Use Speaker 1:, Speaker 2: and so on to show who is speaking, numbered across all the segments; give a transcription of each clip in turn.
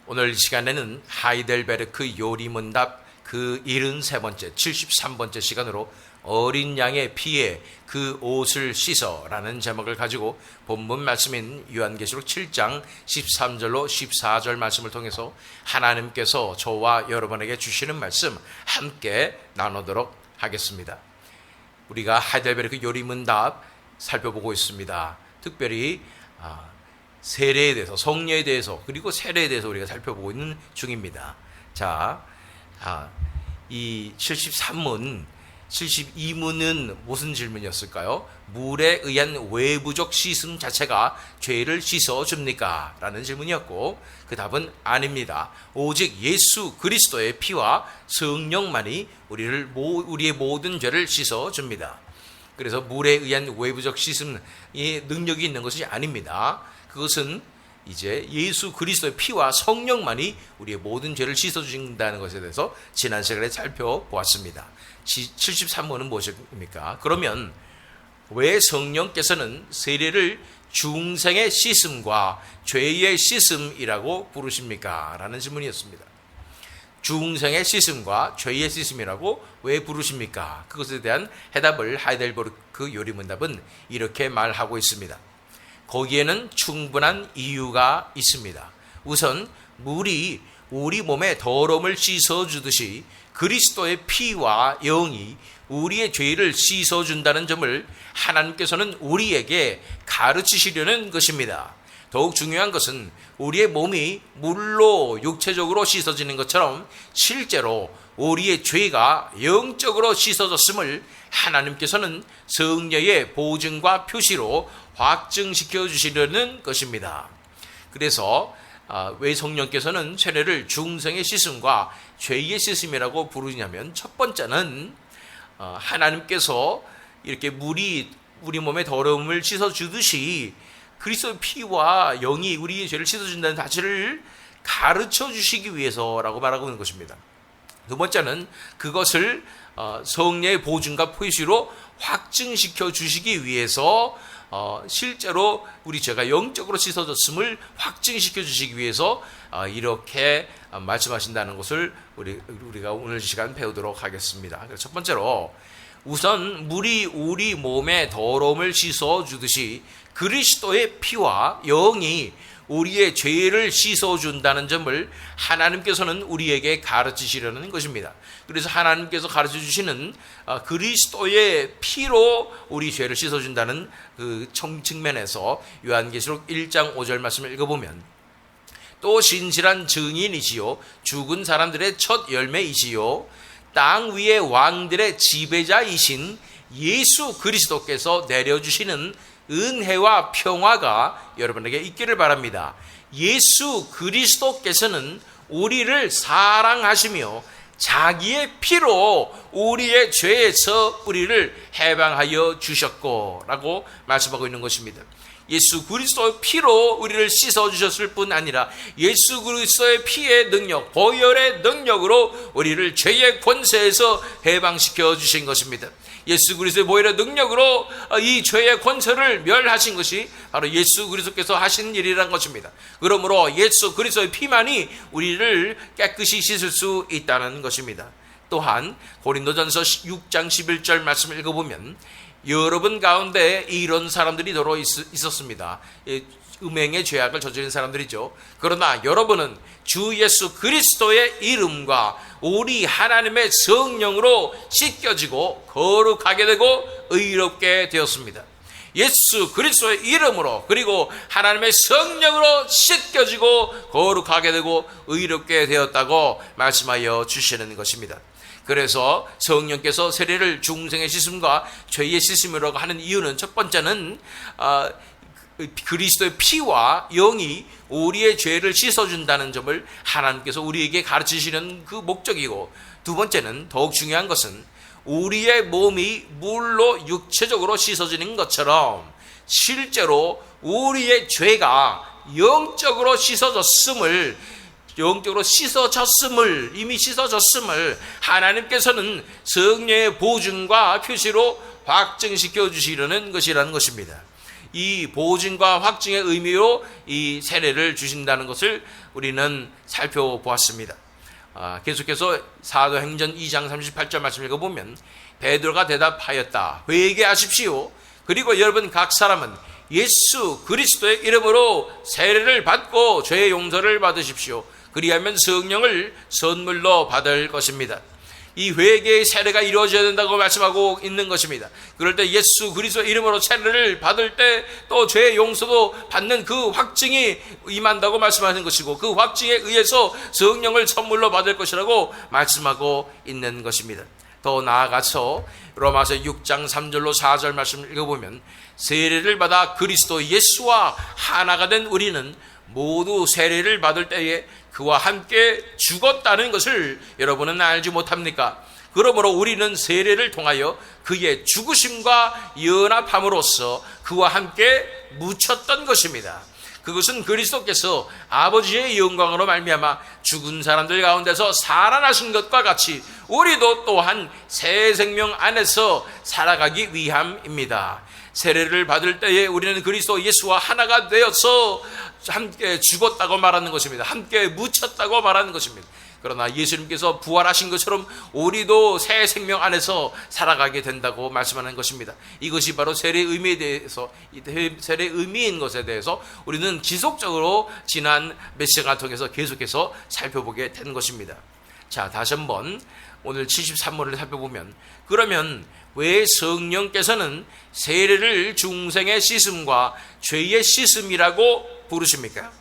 Speaker 1: 오늘 이 시간에는 하이델베르크 요리문답 그 73번째, 73번째 시간으로 어린 양의 피에 그 옷을 씻어라는 제목을 가지고 본문 말씀인 요한계시록 7장 13절로 14절 말씀을 통해서 하나님께서 저와 여러분에게 주시는 말씀 함께 나누도록 하겠습니다. 우리가 하이델베르크 요리문답 살펴보고 있습니다. 특별히 세례에 대해서, 성례에 대해서, 그리고 세례에 대해서 우리가 살펴보고 있는 중입니다. 자, 이 73문, 72문은 무슨 질문이었을까요? 물에 의한 외부적 씻음 자체가 죄를 씻어줍니까? 라는 질문이었고, 그 답은 아닙니다. 오직 예수 그리스도의 피와 성령만이 우리의 모든 죄를 씻어줍니다. 그래서 물에 의한 외부적 씻음이 능력이 있는 것이 아닙니다. 그것은 이제 예수 그리스도의 피와 성령만이 우리의 모든 죄를 씻어준다는 것에 대해서 지난 시간에 살펴보았습니다. 73문은 무엇입니까? 그러면 왜 성령께서는 세례를 중생의 씻음과 죄의 씻음이라고 부르십니까? 라는 질문이었습니다. 중생의 씻음과 죄의 씻음이라고 왜 부르십니까? 그것에 대한 해답을 하이델베르크 요리문답은 이렇게 말하고 있습니다. 거기에는 충분한 이유가 있습니다. 우선 물이 우리 몸의 더러움을 씻어주듯이 그리스도의 피와 영이 우리의 죄를 씻어준다는 점을 하나님께서는 우리에게 가르치시려는 것입니다. 더욱 중요한 것은 우리의 몸이 물로 육체적으로 씻어지는 것처럼 실제로 우리의 죄가 영적으로 씻어졌음을 하나님께서는 성령의 보증과 표시로 확증시켜 주시려는 것입니다. 그래서 왜 성령께서는 세례를 중생의 씻음과 죄의 씻음이라고 부르냐면, 첫 번째는 하나님께서 이렇게 물이 우리 몸의 더러움을 씻어주듯이 그리스도의 피와 영이 우리의 죄를 씻어준다는 사실을 가르쳐 주시기 위해서라고 말하고 있는 것입니다. 두 번째는 그것을 성령의 보증과 표시로 확증시켜 주시기 위해서 실제로 우리 죄가 영적으로 씻어졌음을 확증시켜 주시기 위해서 이렇게 말씀하신다는 것을 우리가 오늘 시간 배우도록 하겠습니다. 그래서 첫 번째로, 우선 물이 우리 몸의 더러움을 씻어주듯이 그리스도의 피와 영이 우리의 죄를 씻어준다는 점을 하나님께서는 우리에게 가르치시려는 것입니다. 그래서 하나님께서 가르쳐주시는 그리스도의 피로 우리 죄를 씻어준다는 그 측면에서 요한계시록 1장 5절 말씀을 읽어보면, 또 신실한 증인이시요 죽은 사람들의 첫 열매이시요 땅 위의 왕들의 지배자이신 예수 그리스도께서 내려주시는 은혜와 평화가 여러분에게 있기를 바랍니다. 예수 그리스도께서는 우리를 사랑하시며 자기의 피로 우리의 죄에서 우리를 해방하여 주셨고 라고 말씀하고 있는 것입니다. 예수 그리스도의 피로 우리를 씻어주셨을 뿐 아니라 예수 그리스도의 피의 능력, 보혈의 능력으로 우리를 죄의 권세에서 해방시켜 주신 것입니다. 예수 그리스도의 보혈의 능력으로 이 죄의 권세를 멸하신 것이 바로 예수 그리스도께서 하신 일이라는 것입니다. 그러므로 예수 그리스도의 피만이 우리를 깨끗이 씻을 수 있다는 것입니다. 또한 고린도전서 6장 11절 말씀을 읽어보면, 여러분 가운데 이런 사람들이 더러 있었습니다. 음행의 죄악을 저지른 사람들이죠. 그러나 여러분은 주 예수 그리스도의 이름과 우리 하나님의 성령으로 씻겨지고 거룩하게 되고 의롭게 되었습니다. 예수 그리스도의 이름으로, 그리고 하나님의 성령으로 씻겨지고 거룩하게 되고 의롭게 되었다고 말씀하여 주시는 것입니다. 그래서 성령께서 세례를 중생의 씻음과 죄의 씻음이라고 하는 이유는, 첫 번째는 그리스도의 피와 영이 우리의 죄를 씻어준다는 점을 하나님께서 우리에게 가르치시는 그 목적이고, 두 번째는, 더욱 중요한 것은 우리의 몸이 물로 육체적으로 씻어지는 것처럼 실제로 우리의 죄가 영적으로 이미 씻어졌음을 하나님께서는 성령의 보증과 표시로 확증시켜 주시려는 것이라는 것입니다. 이 보증과 확증의 의미로 이 세례를 주신다는 것을 우리는 살펴보았습니다. 계속해서 사도행전 2장 38절 말씀 읽어보면 베드로가 대답하였다. 회개하십시오. 그리고 여러분 각 사람은 예수 그리스도의 이름으로 세례를 받고 죄의 용서를 받으십시오. 그리하면 성령을 선물로 받을 것입니다. 이 회개의 세례가 이루어져야 된다고 말씀하고 있는 것입니다. 그럴 때 예수 그리스도 이름으로 세례를 받을 때 또 죄의 용서도 받는 그 확증이 임한다고 말씀하는 것이고, 그 확증에 의해서 성령을 선물로 받을 것이라고 말씀하고 있는 것입니다. 더 나아가서 로마서 6장 3절로 4절 말씀을 읽어보면 세례를 받아 그리스도 예수와 하나가 된 우리는 모두 세례를 받을 때에 그와 함께 죽었다는 것을 여러분은 알지 못합니까? 그러므로 우리는 세례를 통하여 그의 죽으심과 연합함으로써 그와 함께 묻혔던 것입니다. 그것은 그리스도께서 아버지의 영광으로 말미암아 죽은 사람들 가운데서 살아나신 것과 같이 우리도 또한 새 생명 안에서 살아가기 위함입니다. 세례를 받을 때에 우리는 그리스도 예수와 하나가 되어서 함께 죽었다고 말하는 것입니다. 함께 묻혔다고 말하는 것입니다. 그러나 예수님께서 부활하신 것처럼 우리도 새 생명 안에서 살아가게 된다고 말씀하는 것입니다. 이것이 바로 세례의 의미에 대해서, 세례의 의미인 것에 대해서 우리는 지속적으로 지난 몇 시간 통해서 계속해서 살펴보게 된 것입니다. 자, 다시 한번 오늘 73문을 살펴보면, 그러면 왜 성령께서는 세례를 중생의 씻음과 죄의 씻음이라고 부르십니까?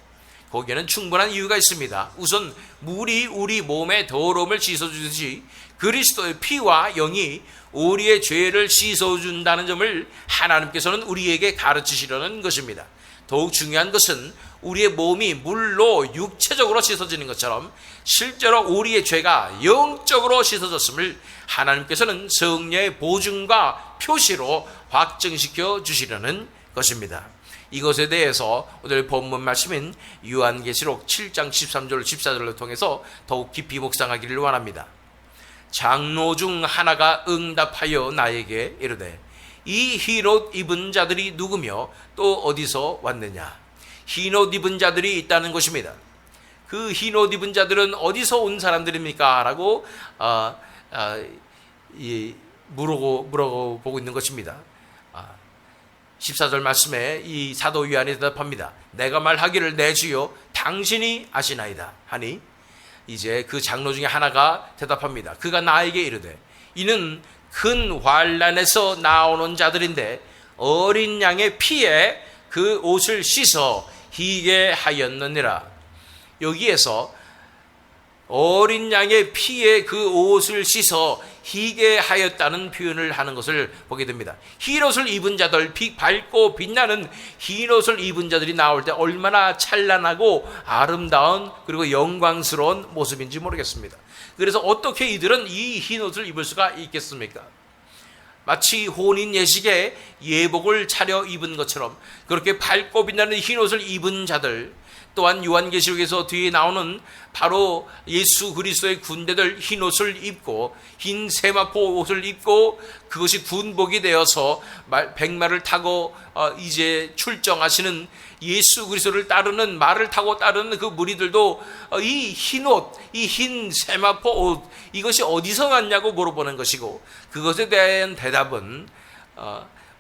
Speaker 1: 거기에는 충분한 이유가 있습니다. 우선 물이 우리 몸의 더러움을 씻어주듯이 그리스도의 피와 영이 우리의 죄를 씻어준다는 점을 하나님께서는 우리에게 가르치시려는 것입니다. 더욱 중요한 것은 우리의 몸이 물로 육체적으로 씻어지는 것처럼 실제로 우리의 죄가 영적으로 씻어졌음을 하나님께서는 성령의 보증과 표시로 확증시켜 주시려는 것입니다. 이것에 대해서 오늘 본문 말씀인 요한계시록 7장 13절 14절을 통해서 더욱 깊이 묵상하기를 원합니다. 장로 중 하나가 응답하여 나에게 이르되 이 흰옷 입은 자들이 누구며 또 어디서 왔느냐. 흰옷 입은 자들이 있다는 것입니다. 그 흰옷 입은 자들은 어디서 온 사람들입니까? 라고 물어보고 있는 것입니다. 14절 말씀에 이 사도 요한이 대답합니다. 내가 말하기를 내 주여 당신이 아시나이다 하니, 이제 그 장로 중에 하나가 대답합니다. 그가 나에게 이르되 이는 큰 환난에서 나오는 자들인데 어린 양의 피에 그 옷을 씻어 희게 하였느니라. 여기에서 어린 양의 피에 그 옷을 씻어 희게 하였다는 표현을 하는 것을 보게 됩니다. 흰옷을 입은 자들, 밝고 빛나는 흰옷을 입은 자들이 나올 때 얼마나 찬란하고 아름다운 그리고 영광스러운 모습인지 모르겠습니다. 그래서 어떻게 이들은 이 흰옷을 입을 수가 있겠습니까? 마치 혼인 예식에 예복을 차려 입은 것처럼 그렇게 밝고 빛나는 흰옷을 입은 자들, 또한 요한계시록에서 뒤에 나오는 바로 예수 그리스도의 군대들 흰옷을 입고 흰 세마포 옷을 입고 그것이 군복이 되어서 백마를 타고 이제 출정하시는 예수 그리스도를 따르는, 말을 타고 따르는 그 무리들도 이 흰옷, 이 흰 세마포 옷, 이것이 어디서 왔냐고 물어보는 것이고, 그것에 대한 대답은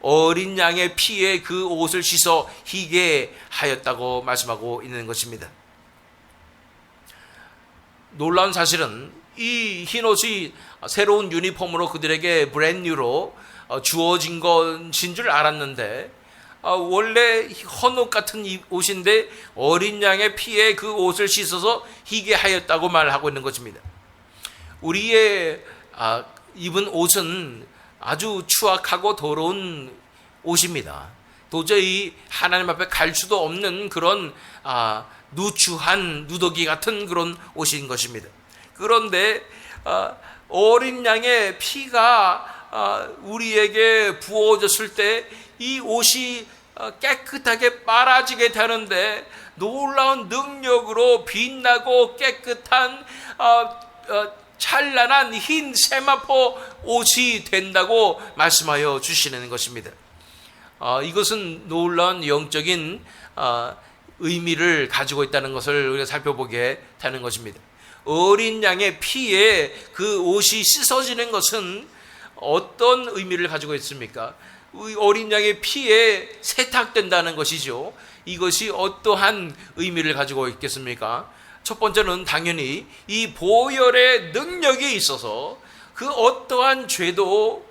Speaker 1: 어린 양의 피에 그 옷을 씻어 희게 하였다고 말씀하고 있는 것입니다. 놀라운 사실은 이 흰옷이 새로운 유니폼으로 그들에게 브랜뉴로 주어진 것인 줄 알았는데, 원래 헌옷 같은 옷인데 어린 양의 피에 그 옷을 씻어서 희게 하였다고 말하고 있는 것입니다. 우리의 입은 옷은 아주 추악하고 더러운 옷입니다. 도저히 하나님 앞에 갈 수도 없는 그런 누추한 누더기 같은 그런 옷인 것입니다. 그런데 어린 양의 피가 우리에게 부어졌을 때 이 옷이 깨끗하게 빨아지게 되는데, 놀라운 능력으로 빛나고 깨끗한 찬란한 흰 세마포 옷이 된다고 말씀하여 주시는 것입니다. 이것은 놀라운 영적인 의미를 가지고 있다는 것을 우리가 살펴보게 되는 것입니다. 어린 양의 피에 그 옷이 씻어지는 것은 어떤 의미를 가지고 있습니까? 어린 양의 피에 세탁된다는 것이죠. 이것이 어떠한 의미를 가지고 있겠습니까? 첫 번째는 당연히 이 보혈의 능력이 있어서 그 어떠한 죄도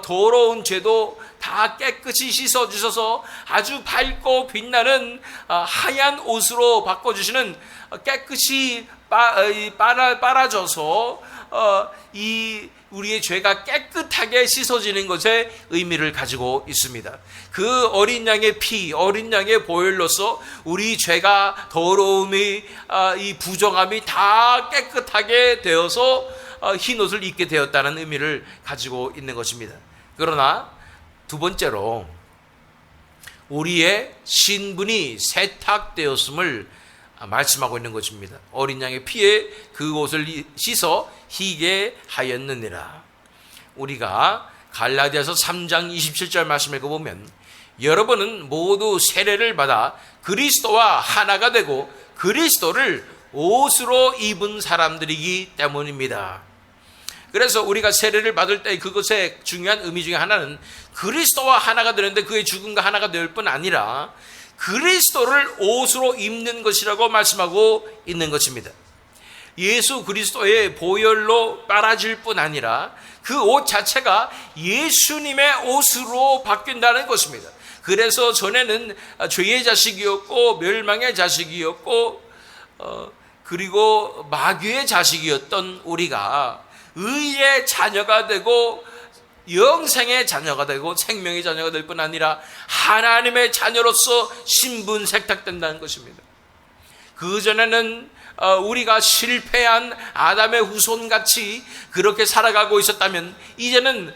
Speaker 1: 더러운 죄도 다 깨끗이 씻어주셔서 아주 밝고 빛나는 하얀 옷으로 바꿔주시는, 깨끗이 빨아져서 이 우리의 죄가 깨끗하게 씻어지는 것에 의미를 가지고 있습니다. 그 어린 양의 피, 어린 양의 보혈로서 우리 죄가, 더러움이, 이 부정함이 다 깨끗하게 되어서 흰 옷을 입게 되었다는 의미를 가지고 있는 것입니다. 그러나 두 번째로 우리의 신분이 세탁되었음을 말씀하고 있는 것입니다. 어린 양의 피에 그 옷을 씻어 희게 하였느니라. 우리가 갈라디아서 3장 27절 말씀을 읽어보면, 여러분은 모두 세례를 받아 그리스도와 하나가 되고 그리스도를 옷으로 입은 사람들이기 때문입니다. 그래서 우리가 세례를 받을 때 그것의 중요한 의미 중에 하나는 그리스도와 하나가 되는데, 그의 죽음과 하나가 될 뿐 아니라 그리스도를 옷으로 입는 것이라고 말씀하고 있는 것입니다. 예수 그리스도의 보혈로 빨아질 뿐 아니라 그 옷 자체가 예수님의 옷으로 바뀐다는 것입니다. 그래서 전에는 죄의 자식이었고 멸망의 자식이었고 그리고 마귀의 자식이었던 우리가 의의 자녀가 되고 영생의 자녀가 되고 생명의 자녀가 될 뿐 아니라 하나님의 자녀로서 신분 세탁된다는 것입니다. 그전에는 우리가 실패한 아담의 후손같이 그렇게 살아가고 있었다면, 이제는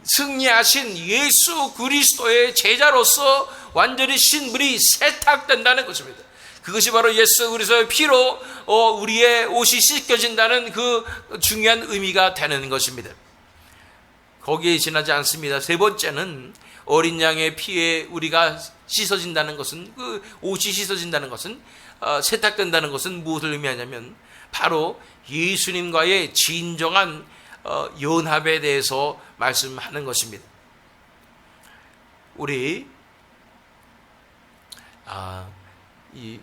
Speaker 1: 승리하신 예수 그리스도의 제자로서 완전히 신분이 세탁된다는 것입니다. 그것이 바로 예수 그리스도의 피로 우리의 옷이 씻겨진다는 그 중요한 의미가 되는 것입니다. 거기에 지나지 않습니다. 세 번째는 어린 양의 피에 우리가 씻어진다는 것은, 그 옷이 씻어진다는 것은, 세탁된다는 것은 무엇을 의미하냐면 바로 예수님과의 진정한 연합에 대해서 말씀하는 것입니다. 우리 이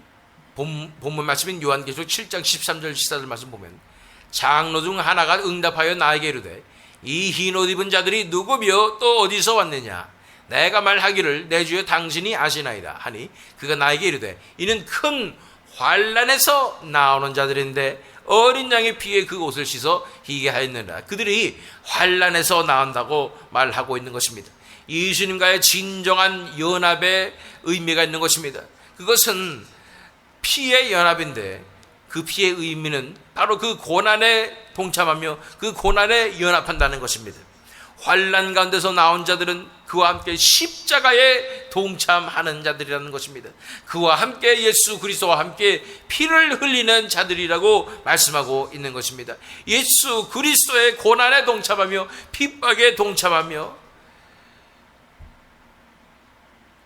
Speaker 1: 본문 말씀인 요한계시록 7장 13절 14절 말씀 보면, 장로 중 하나가 응답하여 나에게 이르되 이 흰 옷 입은 자들이 누구며 또 어디서 왔느냐? 내가 말하기를 내 주여 당신이 아시나이다 하니, 그가 나에게 이르되 이는 큰 환난에서 나오는 자들인데 어린 양의 피에 그 옷을 씻어 희게 하였느니라. 그들이 환난에서 나온다고 말하고 있는 것입니다. 예수님과의 진정한 연합의 의미가 있는 것입니다. 그것은 피의 연합인데, 그 피의 의미는 바로 그 고난에 동참하며 그 고난에 연합한다는 것입니다. 환난 가운데서 나온 자들은 그와 함께 십자가에 동참하는 자들이라는 것입니다. 그와 함께 예수 그리스도와 함께 피를 흘리는 자들이라고 말씀하고 있는 것입니다. 예수 그리스도의 고난에 동참하며 핍박에 동참하며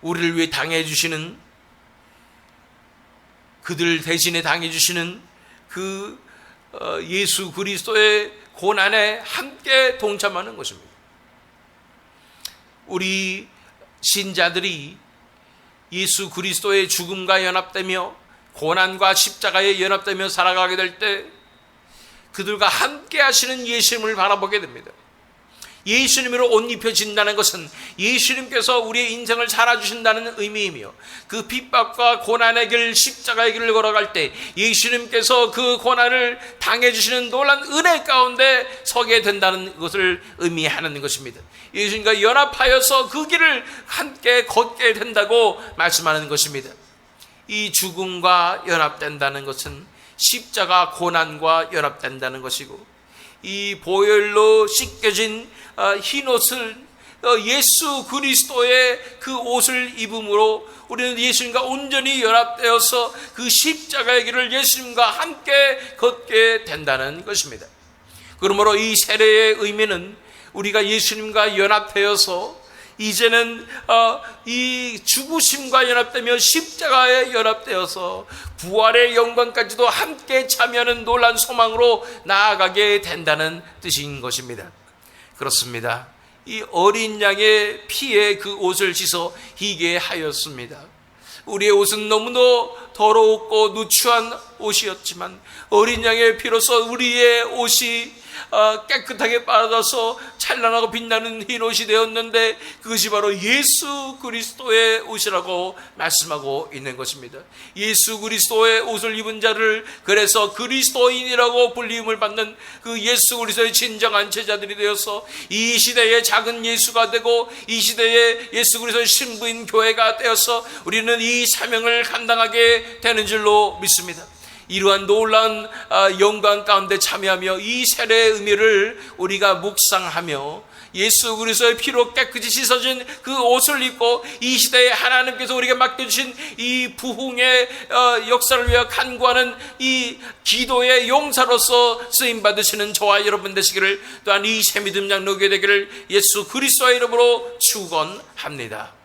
Speaker 1: 우리를 위해 당해주시는, 그들 대신에 당해주시는 그 예수 그리스도의 고난에 함께 동참하는 것입니다. 우리 신자들이 예수 그리스도의 죽음과 연합되며 고난과 십자가에 연합되며 살아가게 될 때 그들과 함께 하시는 예수님을 바라보게 됩니다. 예수님으로 옷 입혀진다는 것은 예수님께서 우리의 인생을 살아주신다는 의미이며, 그 핍박과 고난의 길, 십자가의 길을 걸어갈 때 예수님께서 그 고난을 당해주시는 놀란 은혜 가운데 서게 된다는 것을 의미하는 것입니다. 예수님과 연합하여서 그 길을 함께 걷게 된다고 말씀하는 것입니다. 이 죽음과 연합된다는 것은 십자가 고난과 연합된다는 것이고, 이 보혈로 씻겨진 흰 옷을, 예수 그리스도의 그 옷을 입음으로 우리는 예수님과 온전히 연합되어서 그 십자가의 길을 예수님과 함께 걷게 된다는 것입니다. 그러므로 이 세례의 의미는 우리가 예수님과 연합되어서 이제는 이 죽으심과 연합되며 십자가에 연합되어서 부활의 영광까지도 함께 참여하는 놀라운 소망으로 나아가게 된다는 뜻인 것입니다. 그렇습니다. 이 어린 양의 피에 그 옷을 씻어 희게 하였습니다. 우리의 옷은 너무도 더럽고 누추한 옷이었지만 어린 양의 피로써 우리의 옷이 깨끗하게 빨아져서 찬란하고 빛나는 흰 옷이 되었는데, 그것이 바로 예수 그리스도의 옷이라고 말씀하고 있는 것입니다. 예수 그리스도의 옷을 입은 자를 그래서 그리스도인이라고 불림을 받는 그 예수 그리스도의 진정한 제자들이 되어서 이 시대의 작은 예수가 되고 이 시대의 예수 그리스도의 신부인 교회가 되어서 우리는 이 사명을 감당하게 되는 줄로 믿습니다. 이러한 놀라운 영광 가운데 참여하며 이 세례의 의미를 우리가 묵상하며 예수 그리스도의 피로 깨끗이 씻어진 그 옷을 입고 이 시대에 하나님께서 우리에게 맡겨주신 이 부흥의 역사를 위하여 간구하는 이 기도의 용사로서 쓰임받으시는 저와 여러분 되시기를, 또한 이 새믿음 양로교회 되기를 예수 그리스도의 이름으로 축원합니다.